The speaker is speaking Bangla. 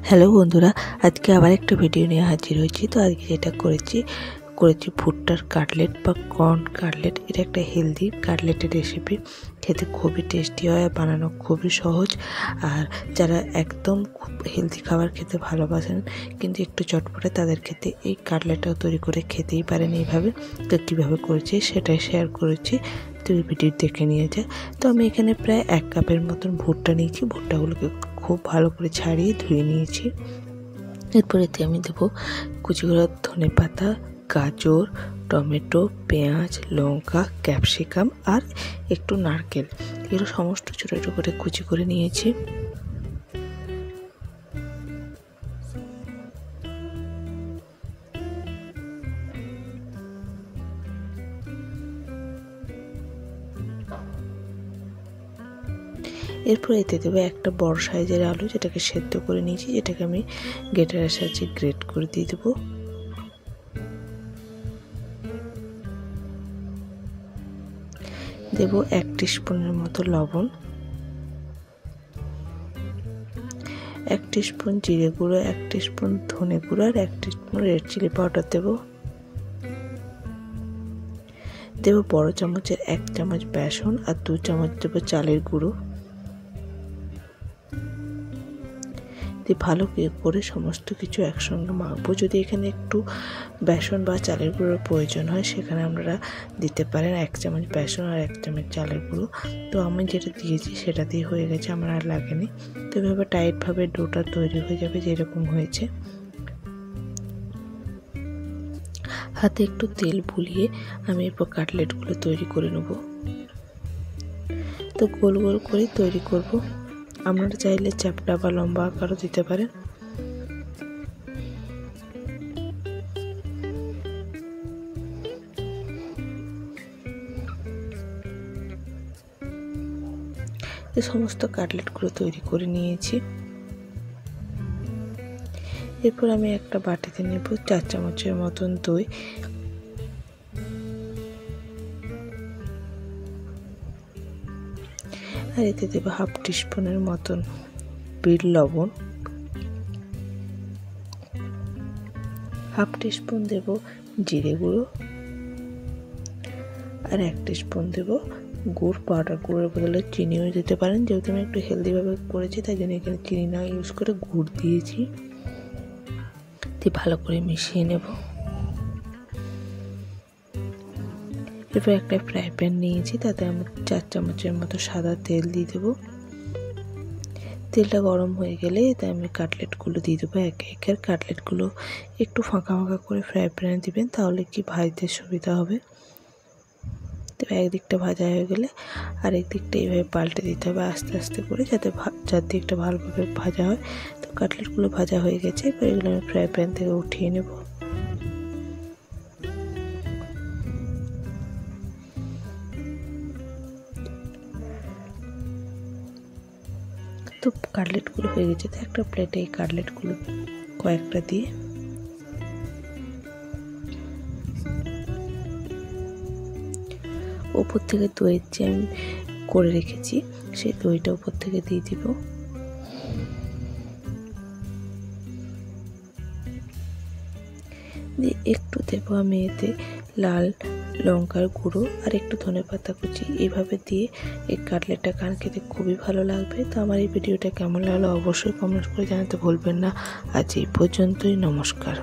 হ্যালো বন্ধুরা, আজকে আবার একটা ভিডিও নিয়ে হাজির হয়েছি। তো আজকে যেটা করেছি ভুট্টার কাটলেট বা কর্ন কাটলেট। এটা একটা হেলদি কাটলেটের রেসিপি, খেতে খুবই টেস্টি হয় আর বানানো খুবই সহজ। আর যারা একদম খুব হেলদি খাবার খেতে ভালোবাসেন কিন্তু একটু চটপটে, তাদের খেতে এই কাটলেটটাও তৈরি করে খেতেই পারেন এইভাবে। তো কীভাবে করেছি সেটাই শেয়ার করেছি, তো এই ভিডিও দেখে নিয়ে যায়। তো আমি এখানে প্রায় 1 কাপের মতন ভুট্টা নিয়েছি। ভুট্টাগুলোকে খুব ভালো করে ছাড়িয়ে ধুয়ে নিয়েছি। এরপর এতে আমি দেবো কুচি করা ধনেপাতা, গাজর, টমেটো, পেঁয়াজ, লঙ্কা, ক্যাপসিকাম আর একটু নারকেল। এগুলো সমস্ত ছোটো ছোটো করে কুচি করে নিয়েছি। এরপর এতে দেবো একটা বড় সাইজের আলু, যেটাকে সেদ্ধ করে নিয়েছি, যেটাকে আমি গ্রেটারের সাহায্যে গ্রেট করে দিয়ে দেবো। দেবো 1 টিস্পুনের মতো লবণ, 1 টিস্পুন জিরে গুঁড়ো, 1 টিস্পুন ধনে গুঁড়ো আর 1 টিস্পুন রেড চিলি পাউডার দেবো। বড় চামচের 1 চামচ বেসন আর 2 চামচ দেবো চালের গুঁড়ো। ভালো করে সমস্ত কিছু একসঙ্গে মাখবো। যদি এখানে একটু বেসন বা চালের গুঁড়োর প্রয়োজন হয়, সেখানে আপনারা দিতে পারেন 1 চামচ বেসন আর 1 চামচ চালের গুঁড়ো। তো আমি যেটা দিয়েছি সেটা দিয়ে হয়ে গেছে, আমার আর লাগেনি। তো এভাবে টাইটভাবে ডোটা তৈরি হয়ে যাবে যেরকম হয়েছে। হাতে একটু তেল বুলিয়ে আমি এরপর কাটলেটগুলো তৈরি করে নেব। তো গোল গোল করে তৈরি করব। আপনারা চাইলে চ্যাপ্টা বা লম্বা আকারও দিতে পারেন। এই সমস্ত কাটলেটগুলো তৈরি করে নিয়েছি। এরপর আমি একটা বাটিতে নেব 4 চামচের মতন দই, আর এতে দেবো 1/2 টিস্পুনের মতন বিট লবণ, 1/2 টিস্পুন দেব জিরে গুঁড়ো আর 1 টিস্পুন দেব গুড় পাউডার। গুড়ের বদলে চিনিও দিতে পারেন, যেহেতু আমি একটু হেলদিভাবে করেছি তাই জন্য এখানে চিনি না ইউজ করে গুড় দিয়েছি। দিয়ে ভালো করে মিশিয়ে নেব। এরপর একটা ফ্রাই প্যান নিয়েছি, তাতে আমি 4 চামচের মতো সাদা তেল দিয়ে দেবো। তেলটা গরম হয়ে গেলে এতে আমি কাটলেটগুলো দিয়ে দেবো একে একে। আর কাটলেটগুলো একটু ফাঁকা ফাঁকা করে ফ্রাই প্যানে দিবেন, তাহলে কি ভাজতে সুবিধা হবে। তো একদিকটা ভাজা হয়ে গেলে আরেক দিকটা এইভাবে পাল্টে দিতে হবে আস্তে আস্তে করে, যাতে চারদিকটা ভালোভাবে ভাজা হয়। তো কাটলেটগুলো ভাজা হয়ে গেছে, এবার এগুলো আমি ফ্রাই প্যান থেকে উঠিয়ে নেব। তো কাটলেটগুলো হয়ে গেছে, তো একটা প্লেটে এই কাটলেটগুলো কয়েকটা দিয়ে উপর থেকে দইয়ের যে আমি করে রেখেছি সেই দইটা উপর থেকে দিয়ে দিব। দিয়ে একটু দেবো আমি এতে লাল লঙ্কার গুঁড়ো আর একটু ধনেপাতা কুচি। এইভাবে দিয়ে এই কাটলেটটা খেতে খুবই ভালো লাগবে। তো আমার এই ভিডিওটা কেমন লাগলো অবশ্যই কমেন্ট করে জানাতে ভুলবেন না। আজ এই পর্যন্তই, নমস্কার।